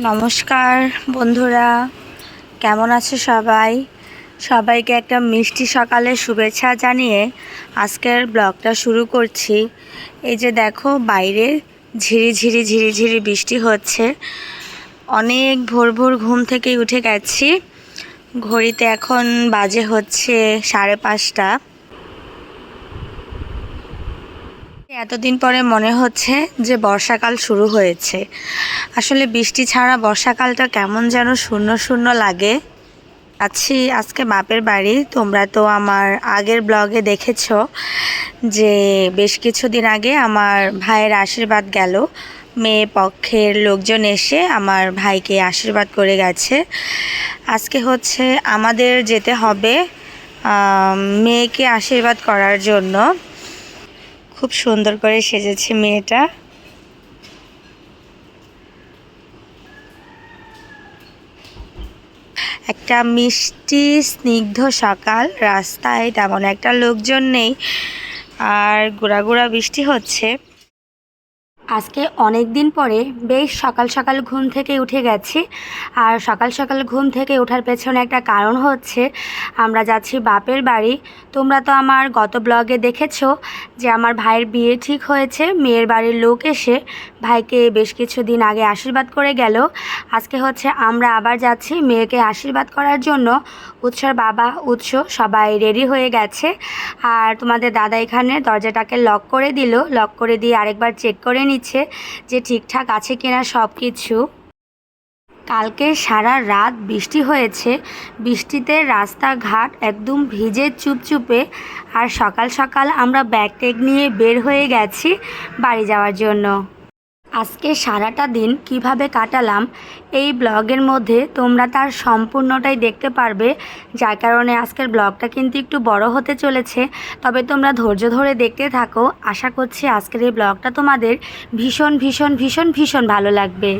নমস্কার বন্ধুরা, কেমন আছে সবাই? সবাইকে একটা মিষ্টি সকালের শুভেচ্ছা জানিয়ে আজকের ব্লগটা শুরু করছি। এই যে দেখো, বাইরে ঝিরিঝিরি ঝিরিঝিরি বৃষ্টি হচ্ছে। অনেক ভোর ভোর ঘুম থেকেই উঠে গেছি। ঘড়িতে এখন বাজে হচ্ছে 5:30। এতদিন পরে মনে হচ্ছে যে বর্ষাকাল শুরু হয়েছে। আসলে বৃষ্টি ছাড়া বর্ষাকালটা কেমন যেন শূন্য শূন্য লাগে। আজকে বাপের বাড়ি। তোমরা তো আমার আগের ব্লগে দেখেছো যে বেশ কিছুদিন আগে আমার ভাইয়ের আশীর্বাদ গেল। মেয়ে পক্ষের লোকজন এসে আমার ভাইকে আশীর্বাদ করে গেছে। আজকে হচ্ছে আমাদের যেতে হবে মেয়েকে আশীর্বাদ করার জন্য। খুব সুন্দর করে সেজেছে মেয়েটা। একটা মিষ্টি স্নিগ্ধ সকাল, রাস্তায় তেমন একটা লোকজন নেই, আর গুড়া গুড়া বৃষ্টি হচ্ছে। আজকে অনেক দিন পরে বেশ সকাল সকাল ঘুম থেকে উঠে গেছি। আর সকাল সকাল ঘুম থেকে ওঠার পেছনে একটা কারণ হচ্ছে, আমরা যাচ্ছি বাপের বাড়ি। তোমরা তো আমার গত ব্লগে দেখেছো যে আমার ভাইয়ের বিয়ে ঠিক হয়েছে। মেয়ের বাড়ির লোক এসে ভাইকে বেশ কিছুদিন আগে আশীর্বাদ করে গেল। আজকে হচ্ছে আমরা আবার যাচ্ছি মেয়েকে আশীর্বাদ করার জন্য। উৎসর বাবা, উৎস সবাই রেডি হয়ে গেছে। আর তোমাদের দাদা এখানে দরজাটাকে লক করে দিল। লক করে দিয়ে আরেকবার চেক করে নিচ্ছে যে ঠিকঠাক আছে কিনা সব কিছু। কালকে সারা রাত বৃষ্টি হয়েছে। বৃষ্টিতে রাস্তাঘাট একদম ভিজে চুপচুপে। আর সকাল সকাল আমরা ব্যাগ ট্যাগ নিয়ে বের হয়ে গেছি বাড়ি যাওয়ার জন্য। আজকে সারাটা দিন কিভাবে কাটালাম এই ব্লগের মধ্যে তোমরা তার সম্পূর্ণটাই দেখতে পারবে। যার কারণে আজকের ব্লগটা কিন্তু একটু বড় হতে চলেছে, তবে তোমরা ধৈর্য ধরে দেখতে থাকো। আশা করছি আজকের এই ব্লগটা তোমাদের ভীষণ ভীষণ ভীষণ ভীষণ ভালো লাগবে।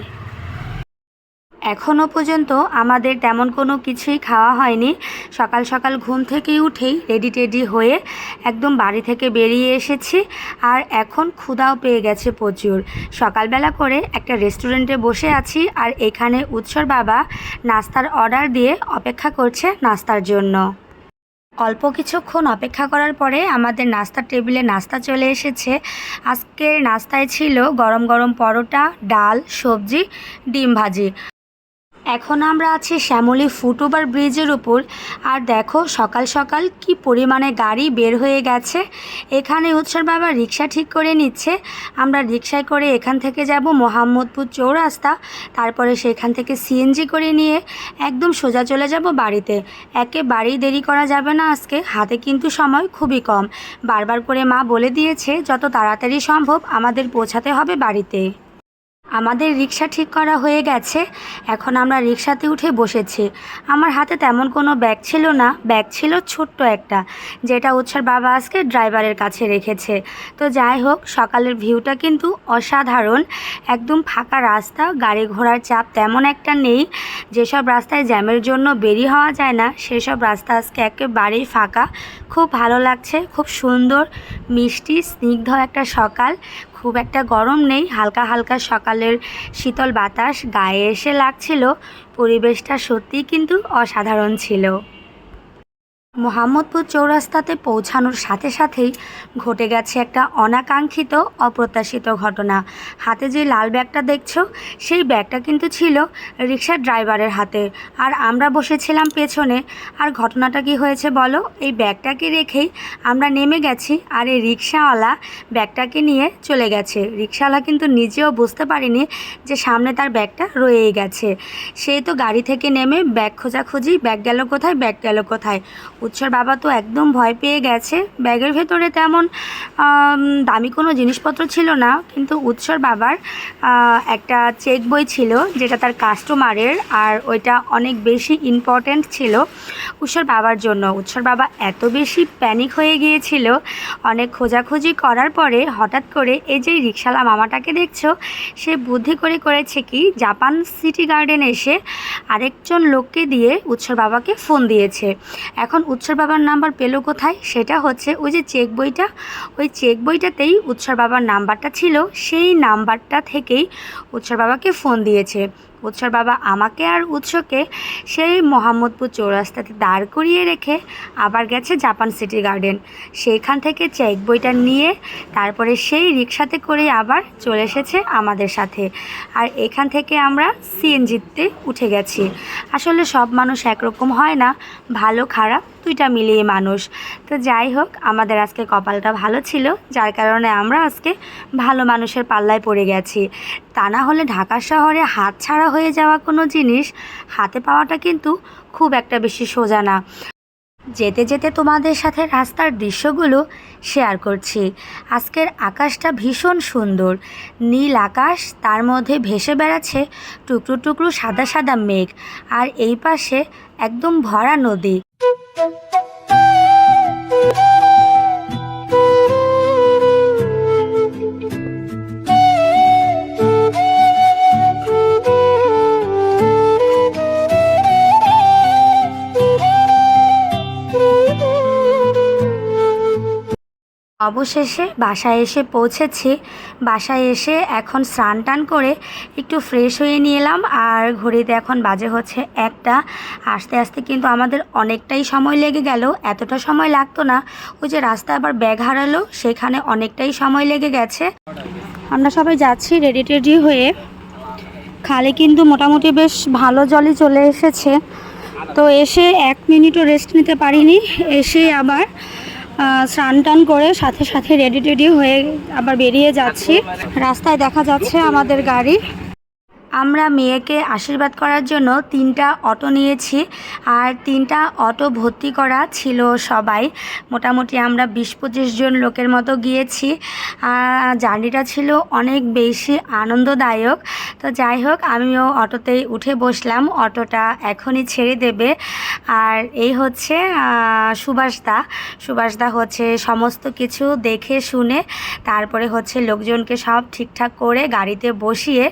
এখনও পর্যন্ত আমাদের তেমন কোনো কিছুই খাওয়া হয়নি। সকাল সকাল ঘুম থেকে উঠেই রেডি টেডি হয়ে একদম বাড়ি থেকে বেরিয়ে এসেছি। আর এখন ক্ষুধাও পেয়ে গেছে প্রচুর। সকালবেলা করে একটা রেস্টুরেন্টে বসে আছি, আর এখানে উৎসর বাবা নাস্তার অর্ডার দিয়ে অপেক্ষা করছে নাস্তার জন্য। অল্প কিছুক্ষণ অপেক্ষা করার পরে আমাদের নাস্তার টেবিলে নাস্তা চলে এসেছে। আজকের নাস্তায় ছিল গরম গরম পরোটা, ডাল, সবজি, ডিম ভাজি। এখন আমরা আছি শ্যামলী ফুটওভার ব্রিজের উপর। আর দেখো সকাল সকাল কি পরিমাণে গাড়ি বের হয়ে গেছে। এখানে উৎসর বাবা রিক্সা ঠিক করে নিচ্ছে। আমরা রিক্সায় করে এখান থেকে যাব মোহাম্মদপুর চৌরাস্তা, তারপরে সেখান থেকে সিএনজি করে নিয়ে একদম সোজা চলে যাব বাড়িতে। একেবারেই দেরি করা যাবে না আজকে, হাতে কিন্তু সময় খুবই কম। বারবার করে মা বলে দিয়েছে যত তাড়াতাড়ি সম্ভব আমাদের পৌঁছাতে হবে বাড়িতে। আমাদের রিক্সা ঠিক করা হয়ে গেছে। এখন আমরা রিক্সাতে উঠে বসেছি। আমার হাতে তেমন কোনো ব্যাগ ছিল না, ব্যাগ ছিল ছোট্ট একটা, যেটা উৎসর বাবা আজকে ড্রাইভারের কাছে রেখেছে। তো যাই হোক, সকালের ভিউটা কিন্তু অসাধারণ। একদম ফাঁকা রাস্তা, গাড়ি ঘোড়ার চাপ তেমন একটা নেই। যেসব রাস্তায় জ্যামের জন্য বেরি হওয়া যায় না, সেসব রাস্তা আজকে একেবারেই ফাঁকা। খুব ভালো লাগছে, খুব সুন্দর মিষ্টি স্নিগ্ধ একটা সকাল। খুব একটা গরম নেই, হালকা হালকা সকালের শীতল বাতাস গায়ে এসে লাগছিল। পরিবেশটা সত্যিই কিন্তু অসাধারণ ছিল। মোহাম্মদপুর চৌরাস্তাতে পৌঁছানোর সাথে সাথেই ঘটে গেছে একটা অনাকাঙ্ক্ষিত অপ্রত্যাশিত ঘটনা। হাতে যে লাল ব্যাগটা দেখছো, সেই ব্যাগটা কিন্তু ছিল রিক্সার ড্রাইভারের হাতে, আর আমরা বসেছিলাম পেছনে। আর ঘটনাটা কি হয়েছে বলো? এই ব্যাগটাকে রেখেই আমরা নেমে গেছি, আর এই রিক্সাওয়ালা ব্যাগটাকে নিয়ে চলে গেছে। রিক্সাওয়ালা কিন্তু নিজেও বুঝতে পারেনি যে সামনে তার ব্যাগটা রয়েই গেছে। সেই তো গাড়ি থেকে নেমে ব্যাগ খোঁজাখুঁজি, ব্যাগ গেল কোথায়, ব্যাগ গেল কোথায়। উৎসর বাবা তো একদম ভয় পেয়ে গেছে। ব্যাগের ভেতরে তেমন দামি কোনো জিনিসপত্র ছিল না, কিন্তু উৎসর বাবার একটা চেক বই ছিল যেটা তার কাস্টমারের, আর ওইটা অনেক বেশি ইম্পর্ট্যান্ট ছিল উৎসর বাবার জন্য। উৎসর বাবা এত বেশি প্যানিক হয়ে গিয়েছিল। অনেক খোঁজাখুঁজি করার পরে হঠাৎ করে এই যে রিক্সাওয়ালা মামাটাকে দেখছো, সে বুদ্ধি করে করেছে কি, জাপান সিটি গার্ডেন এসে আরেকজন লোককে দিয়ে উৎসর বাবাকে ফোন দিয়েছে। এখন উৎসর বাবার নাম্বার পেলো কোথায়? সেটা হচ্ছে ওই যে চেক বইটা, ওই চেক বইটাতেই উৎসর বাবার নাম্বারটা ছিল। সেই নাম্বারটা থেকেই উৎসর বাবাকে ফোন দিয়েছে। উৎসর বাবা আমাকে আর উৎসকে সেই মোহাম্মদপুর চৌরাস্তাতে দাঁড় করিয়ে রেখে আবার গেছে জাপান সিটি গার্ডেন। সেইখান থেকে চেক বইটা নিয়ে তারপরে সেই রিক্সাতে করে আবার চলে এসেছে আমাদের সাথে। আর এখান থেকে আমরা সিএনজিতে উঠে গেছি। আসলে সব মানুষ একরকম হয় না, ভালো খারাপ দুইটা মিলিয়ে মানুষ। তো যাই হোক, আমাদের আজকে কপালটা ভালো ছিল, যার কারণে আমরা আজকে ভালো মানুষের পাল্লায় পড়ে গেছি। তা না হলে ঢাকা শহরে হাতছাড়া হয়ে যাওয়া কোনো জিনিস হাতে পাওয়াটা কিন্তু খুব একটা বেশি সোজা না। যেতে যেতে তোমাদের সাথে রাস্তার দৃশ্যগুলো শেয়ার করছি। আজকের আকাশটা ভীষণ সুন্দর, নীল আকাশ, তার মধ্যে ভেসে বেড়াচ্ছে টুকরো টুকরো সাদা সাদা মেঘ, আর এই পাশে একদম ভরা নদী। অবশেষে বাসায় এসে পৌঁছেছি। বাসায় এসে এখন স্নান টান করে একটু ফ্রেশ হয়ে নিয়ে এলাম। আর ঘড়িতে এখন বাজে হচ্ছে 1টা। আস্তে আস্তে কিন্তু আমাদের অনেকটাই সময় লেগে গেল। এতটা সময় লাগতো না, ওই যে রাস্তায় আবার ব্যাগ হারালো, সেখানে অনেকটাই সময় লেগে গেছে। আমরা সবাই যাচ্ছি রেডি টেডি হয়ে। খালে কিন্তু মোটামুটি বেশ ভালো জলই চলে এসেছে। তো এসে 1 মিনিটও রেস্ট নিতে পারিনি, এসে আবার স্নান টান করে সাথে সাথে রেডি টেডি হয়ে আবার বেরিয়ে যাচ্ছি। রাস্তায় দেখা যাচ্ছে আমাদের গাড়ি। আমরা মেয়েকে আশীর্বাদ করার জন্য 3টা অটো নিয়েছি, আর 3টা অটো ভর্তি করা ছিল সবাই। মোটামুটি আমরা 20-25 জন লোকের মতো গিয়েছি। জার্নিটা ছিল অনেক বেশি আনন্দদায়ক। তো যাই হোক, আমিও অটোতেই উঠে বসলাম। অটোটা এখনই ছেড়ে দেবে। আর এই হচ্ছে সুভাষদা হচ্ছে সমস্ত কিছু দেখে শুনে তারপরে হচ্ছে লোকজনকে সব ঠিকঠাক করে গাড়িতে বসিয়ে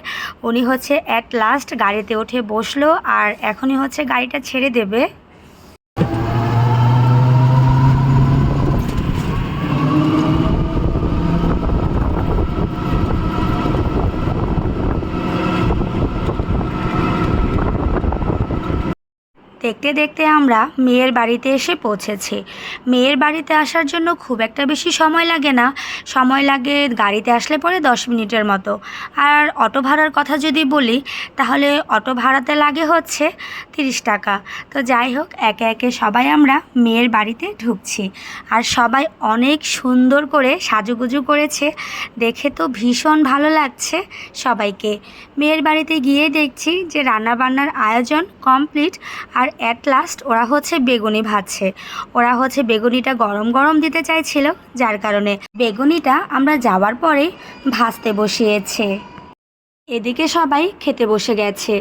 উনি হচ্ছে অ্যাট লাস্ট গাড়িতে উঠে বসলো। আর এখনই হচ্ছে গাড়িটা ছেড়ে দেবে। দেখতে দেখতে আমরা মেয়ের বাড়িতে এসে পৌঁছেছি। মেয়ের বাড়িতে আসার জন্য খুব একটা বেশি সময় লাগে না, সময় লাগে গাড়িতে আসলে পরে 10 মিনিটের মতো। আর অটো ভাড়ার কথা যদি বলি, তাহলে অটো ভাড়াতে লাগে হচ্ছে 30 টাকা। তো যাই হোক, একে একে সবাই আমরা মেয়ের বাড়িতে ঢুকছি। আর সবাই অনেক সুন্দর করে সাজুগুজু করেছে, দেখে তো ভীষণ ভালো লাগছে সবাইকে। মেয়ের বাড়িতে গিয়ে দেখছি যে রান্নাবান্নার আয়োজন কমপ্লিট। আর অ্যাট লাস্ট ওরা হচ্ছে বেগুনি ভাজছে। ওরা হচ্ছে বেগুনিটা গরম গরম দিতে চাইছিল, যার কারণে বেগুনিটা আমরা যাওয়ার পরে ভাজতে বসিয়েছে। এদিকে সবাই খেতে বসে গেছে।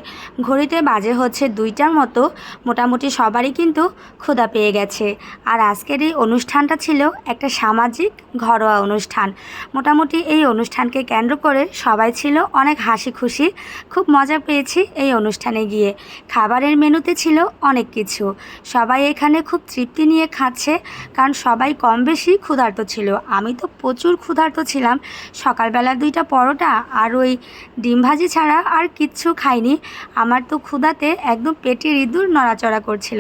ঘড়িতে বাজে হচ্ছে 2টার মতো। মোটামুটি সবারই কিন্তু ক্ষুধা পেয়ে গেছে। আর আজকের এই অনুষ্ঠানটা ছিল একটা সামাজিক ঘরোয়া অনুষ্ঠান। মোটামুটি এই অনুষ্ঠানকে কেন্দ্র করে সবাই ছিল অনেক হাসি খুশি, খুব মজা পেয়েছি এই অনুষ্ঠানে গিয়ে। খাবারের মেনুতে ছিল অনেক কিছু। সবাই এখানে খুব তৃপ্তি নিয়ে খাচ্ছে, কারণ সবাই কম বেশি ক্ষুধার্ত ছিল। আমি তো প্রচুর ক্ষুধার্ত ছিলাম। সকালবেলা 2টা পরোটা আর ওই ডিম ভাজি ছাড়া আর কিচ্ছু খাইনি। আমার তো ক্ষুধাতে একদম পেটের ইঁদুর নড়াচড়া করছিল।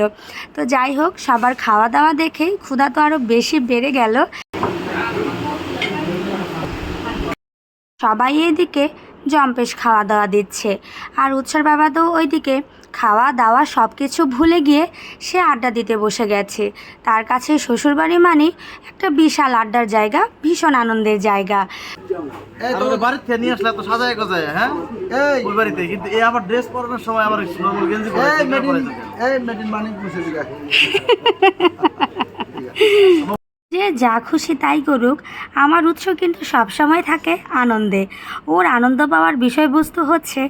তো যাই হোক, সবার খাওয়া দাওয়া দেখে ক্ষুধা তো আরও বেশি বেড়ে গেল। সবাই এইদিকে জম্পেশ খাওয়া দাওয়া দিচ্ছে, আর উৎসর বাবা তো ওইদিকে খাওয়া দাওয়া সব কিছু ভুলে গিয়ে সে আড্ডা দিতে বসে গেছে। তার কাছে শ্বশুরবাড়ি মানে একটা বিশাল আড্ডার জায়গা, ভীষণ আনন্দের জায়গা। বাড়িতে নিয়ে আসলে তো সাজায় গোজায়, হ্যাঁ ওই বাড়িতে, কিন্তু এই আমার ড্রেস পরানোর সময় আমার নরমাল গেঞ্জি পরে যে যা খুশি তাই করুক, আমার উৎস কিন্তু সবসময় থাকে আনন্দে। ওর আনন্দ পাওয়ার বিষয়বস্তু হচ্ছে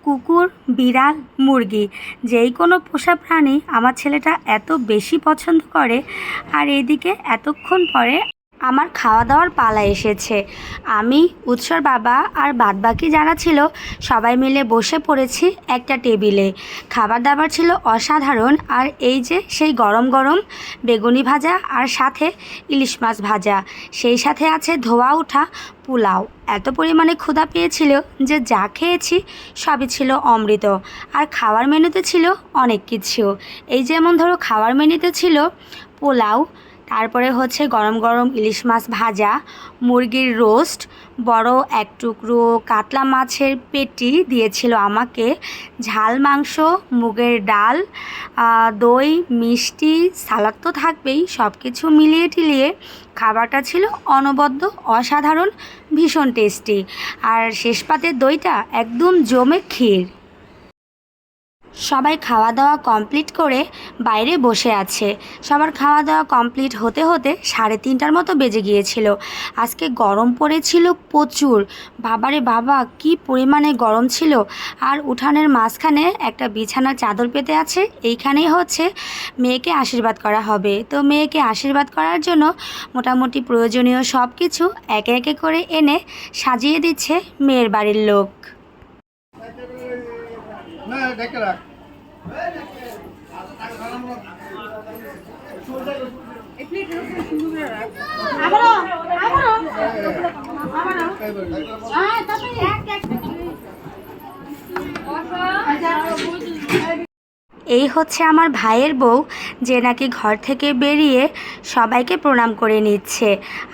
কুকুর, বিড়াল, মুরগি, যেই কোনো পোষা প্রাণী আমার ছেলেটা এত বেশি পছন্দ করে। আর এদিকে এতক্ষণ পরে আমার খাওয়া দাওয়ার পালা এসেছে। আমি, উৎসর বাবা আর বাদবাকি যারা ছিল সবাই মিলে বসে পড়েছি একটা টেবিলে। খাবার দাবার ছিল অসাধারণ। আর এই যে সেই গরম গরম বেগুনি ভাজা আর সাথে ইলিশ মাছ ভাজা, সেই সাথে আছে ধোয়া ওঠা পোলাও। এত পরিমাণে ক্ষুধা পেয়েছিল যে যা খেয়েছি সবই ছিল অমৃত। আর খাওয়ার মেনুতে ছিল অনেক কিছু। এই যেমন ধরো খাওয়ার মেনুতে ছিল পোলাও, তারপরে হচ্ছে গরম গরম ইলিশ মাছ ভাজা, মুরগির রোস্ট, বড় এক টুকরো কাতলা মাছের পেটি দিয়েছিল আমাকে, ঝাল মাংস, মুগের ডাল, দই, মিষ্টি, সালাদ তো থাকবেই। সব কিছু মিলিয়ে টিলিয়ে খাবারটা ছিল অনবদ্য, অসাধারণ, ভীষণ টেস্টি। আর শেষ পাতের দইটা একদম জমে ক্ষীর। সবাই খাওয়া দাওয়া কমপ্লিট করে বাইরে বসে আছে। সবার খাওয়া দাওয়া কমপ্লিট হতে হতে 3:30টার মতো বেজে গিয়েছিল। আজকে গরম পড়েছিল প্রচুর। বাবারে বাবা, কি পরিমাণে গরম ছিল। আর উঠানের মাঝখানে একটা বিছানার চাদর পেতে আছে। এইখানেই হচ্ছে মেয়েকে আশীর্বাদ করা হবে। তো মেয়েকে আশীর্বাদ করার জন্য মোটামুটি প্রয়োজনীয় সব কিছু একে একে করে এনে সাজিয়ে দিচ্ছে মেয়ের বাড়ির লোক। এই হচ্ছে আমার ভাইয়ের বউ, যে নাকি ঘর থেকে বেরিয়ে সবাইকে প্রণাম করে নিচ্ছে।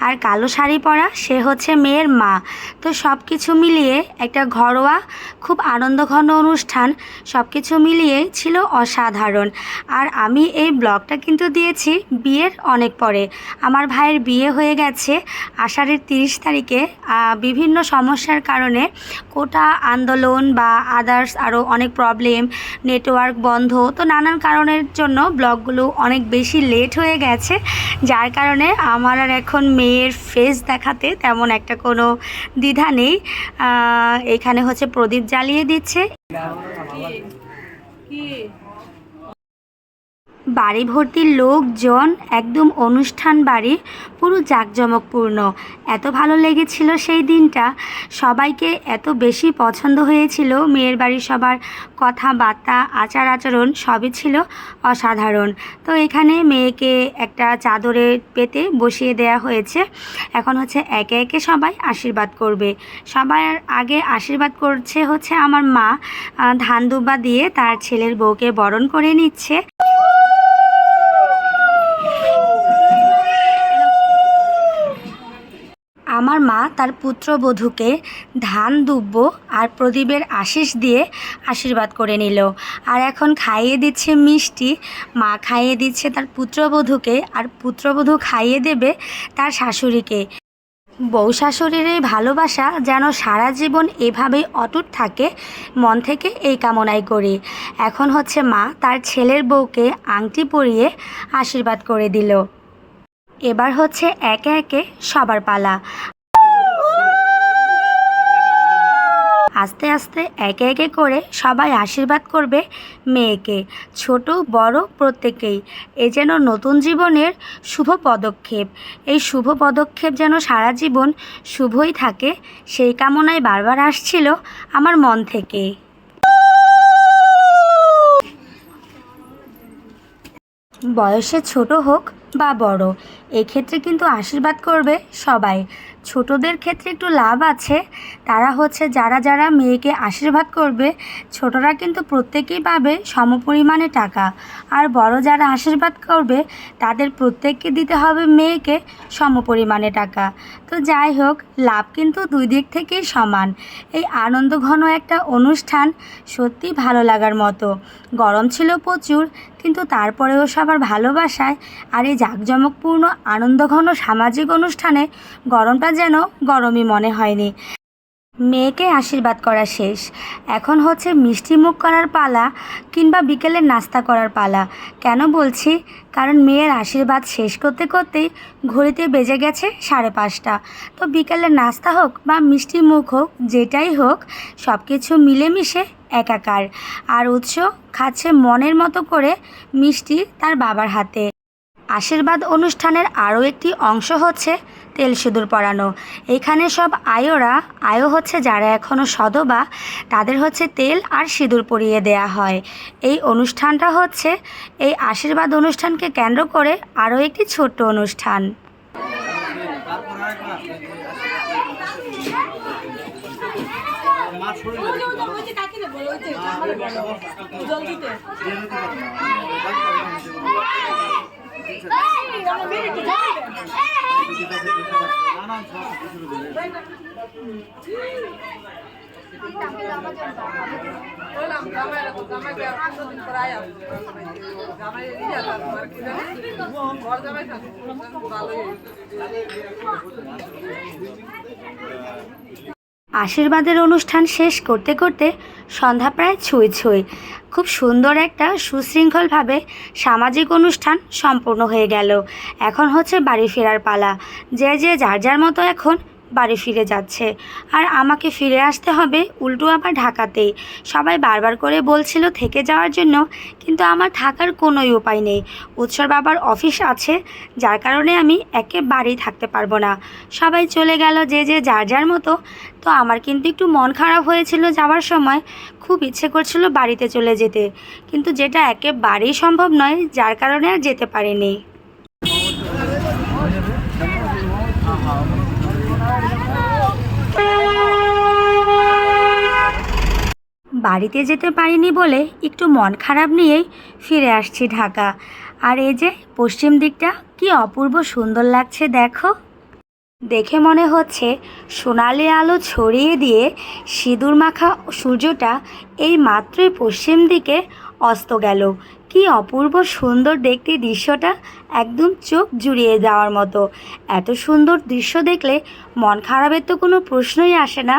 আর কালো শাড়ি পরা সে হচ্ছে মেয়ের মা। তো সব কিছু মিলিয়ে একটা ঘরোয়া খুব আনন্দঘন অনুষ্ঠান, সব কিছু মিলিয়ে ছিল অসাধারণ। আর আমি এই ব্লগটা কিন্তু দিয়েছি বিয়ের অনেক পরে। আমার ভাইয়ের বিয়ে হয়ে গেছে আষাঢ়ের 30 তারিখে। বিভিন্ন সমস্যার কারণে কোটা আন্দোলন বা আদার্স আরও অনেক প্রবলেম, নেটওয়ার্ক বন্ধ, তো নানান কারণের জন্য ব্লগগুলো অনেক বেশি লেট হয়ে গেছে। যার কারণে আমার আর এখন মেয়ের ফেস দেখাতে তেমন একটা কোনো দ্বিধা নেই। এখানে হচ্ছে প্রদীপ জ্বালিয়ে দিচ্ছে। বাড়ি ভর্তি লোকজন, একদম অনুষ্ঠান বাড়ি, পুরো জাঁকজমকপূর্ণ। এত ভালো লেগেছিল সেই দিনটা। সবাইকে এত বেশি পছন্দ হয়েছিল। মেয়ের বাড়ির সবার কথাবার্তা, আচার আচরণ সবই ছিল অসাধারণ। তো এখানে মেয়েকে একটা চাদরে পেতে বসিয়ে দেয়া হয়েছে। এখন হচ্ছে একে একে সবাই আশীর্বাদ করবে। সবার আগে আশীর্বাদ করছে হচ্ছে আমার মা, ধান দুব্বা দিয়ে তার ছেলের বউকে বরণ করে নিচ্ছে। আমার মা তার পুত্রবধূকে ধান দুব্ব আর প্রদীপের আশিস দিয়ে আশীর্বাদ করে নিল। আর এখন খাইয়ে দিচ্ছে মিষ্টি। মা খাইয়ে দিচ্ছে তার পুত্রবধূকে, আর পুত্রবধূ খাইয়ে দেবে তার শাশুড়িকে। বউ শাশুড়ির এই ভালোবাসা যেন সারা জীবন এভাবেই অটুট থাকে, মন থেকে এই কামনাই করি। এখন হচ্ছে মা তার ছেলের বউকে আংটি পরিয়ে আশীর্বাদ করে দিল। এবার হচ্ছে একে একে সবার পালা। আস্তে আস্তে একে একে করে সবাই আশীর্বাদ করবে মেয়েকে, ছোট বড় প্রত্যেকেই। এ যেন নতুন জীবনের শুভ পদক্ষেপ। এই শুভ পদক্ষেপ যেন সারা জীবন শুভই থাকে, সেই কামনায় বারবার আসছিল আমার মন থেকে। বয়সে ছোট হোক বা বড়, এক্ষেত্রে কিন্তু আশীর্বাদ করবে সবাই। ছোটদের ক্ষেত্রে একটু লাভ আছে, তারা হচ্ছে যারা যারা মেয়েকে আশীর্বাদ করবে, ছোটরা কিন্তু প্রত্যেকেই পাবে সমপরিমাণে টাকা। আর বড় যারা আশীর্বাদ করবে তাদের প্রত্যেককে দিতে হবে মেয়েকে সমপরিমাণে টাকা। তো যাই হোক, লাভ কিন্তু দুই দিক থেকেই সমান। এই আনন্দঘন একটা অনুষ্ঠান সত্যি ভালো লাগার মতো। গরম ছিল প্রচুর, কিন্তু তারপরেও সবার ভালোবাসায় আর এই জাঁকজমকপূর্ণ আনন্দঘন সামাজিক অনুষ্ঠানে গরমটা যেন গরমই মনে হয়নি। মেয়েকে আশীর্বাদ করা শেষ। এখন হচ্ছে মিষ্টি মুখ করার পালা, কিংবা বিকেলের নাস্তা করার পালা। কেন বলছি? কারণ মেয়ের আশীর্বাদ শেষ করতে করতেই ঘড়িতে বেজে গেছে 5:30। তো বিকেলের নাস্তা হোক বা মিষ্টি মুখ হোক, যেটাই হোক, সব কিছু মিলেমিশে একাকার। আর উৎস খাচ্ছে মনের মতো করে মিষ্টি তার বাবার হাতে। আশীর্বাদ অনুষ্ঠানের আরও একটি অংশ হচ্ছে তেল সিঁদুর পরানো। এখানে সব আয়ো হচ্ছে যারা এখনও সধবা, তাদের হচ্ছে তেল আর সিঁদুর পরিয়ে দেয়া হয়। এই অনুষ্ঠানটা হচ্ছে এই আশীর্বাদ অনুষ্ঠানকে কেন্দ্র করে আরও একটি ছোট্ট অনুষ্ঠান। আশীর্বাদের অনুষ্ঠান শেষ করতে করতে সন্ধ্যা প্রায় ছুঁই ছুঁই। খুব সুন্দর একটা সুশৃঙ্খলভাবে সামাজিক অনুষ্ঠান সম্পূর্ণ হয়ে গেল। এখন হচ্ছে বাড়ি ফেরার পালা। যে যার যার মতো এখন বাড়ি ফিরে যাচ্ছে, আর আমাকে ফিরে আসতে হবে উল্টো আবার ঢাকাতেই। সবাই বারবার করে বলছিল থেকে যাওয়ার জন্য, কিন্তু আমার থাকার কোনোই উপায় নেই। উৎসর বাবার অফিস আছে, যার কারণে আমি একেবারেই থাকতে পারবো না। সবাই চলে গেল যে যার যার মতো। তো আমার কিন্তু একটু মন খারাপ হয়েছিল যাওয়ার সময়, খুব ইচ্ছে করছিল বাড়িতে চলে যেতে, কিন্তু যেটা একেবারেই সম্ভব নয়, যার কারণে আর যেতে পারিনি। বাড়িতে যেতে পারিনি বলে একটু মন খারাপ নিয়েই ফিরে আসছি ঢাকা। আর এই যে পশ্চিম দিকটা কি অপূর্ব সুন্দর লাগছে দেখো। দেখে মনে হচ্ছে সোনালি আলো ছড়িয়ে দিয়ে সিঁদুর মাখা সূর্যটা এই মাত্রই পশ্চিম দিকে অস্ত গেল। কি অপূর্ব সুন্দর দেখতে দৃশ্যটা, একদম চোখ জুড়িয়ে যাওয়ার মতো। এত সুন্দর দৃশ্য দেখলে মন খারাপের তো কোনো প্রশ্নই আসে না,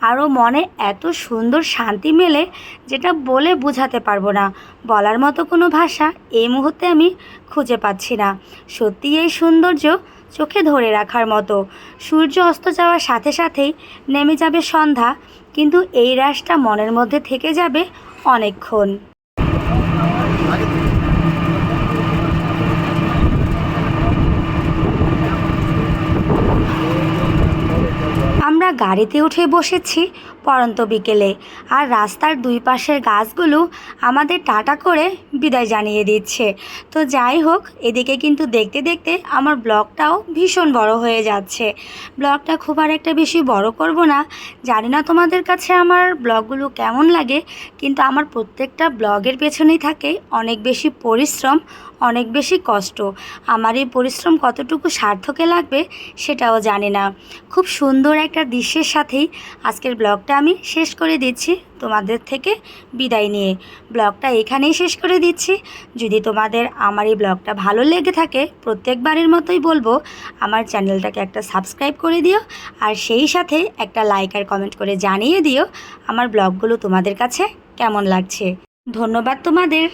আরও মনে এত সুন্দর শান্তি মেলে যেটা বলে বোঝাতে পারবো না। বলার মতো কোনো ভাষা এই মুহূর্তে আমি খুঁজে পাচ্ছি না। সত্যি এই সৌন্দর্য চোখে ধরে রাখার মতো। সূর্য অস্ত যাওয়ার সাথে সাথেই নেমে যাবে সন্ধ্যা, কিন্তু এই রাশটা মনের মধ্যে থেকে যাবে অনেকক্ষণ। আমরা গাড়িতে উঠে বসেছি পড়ন্ত বিকেলে, আর রাস্তার দুই পাশের গাছগুলো আমাদের টাটা করে বিদায় জানিয়ে দিচ্ছে। তো যাই হোক, এদিকে কিন্তু দেখতে দেখতে আমার ব্লগটাও ভীষণ বড় হয়ে যাচ্ছে। ব্লগটা খুব আর একটা বেশি বড় করব না। জানি না তোমাদের কাছে আমার ব্লগগুলো কেমন লাগে, কিন্তু আমার প্রত্যেকটা ব্লগের পেছনেই থাকে অনেক বেশি পরিশ্রম, অনেক বেশি কষ্ট। আমার এই পরিশ্রম কতটুকু সার্থকে লাগবে সেটাও জানি না। খুব সুন্দর একটা দৃশ্যের সাথেই আজকের ব্লগটা আমি শেষ করে দিচ্ছি তোমাদের থেকে বিদায় নিয়ে। ব্লগটা এখানেই শেষ করে দিচ্ছি। যদি তোমাদের আমার এই ব্লগটা ভালো লেগে থাকে, প্রত্যেকবারের মতোই বলবো আমার চ্যানেলটাকে একটা সাবস্ক্রাইব করে দিও, আর সেই সাথে একটা লাইক আর কমেন্ট করে জানিয়ে দিও আমার ব্লগগুলো তোমাদের কাছে কেমন লাগছে। ধন্যবাদ তোমাদের।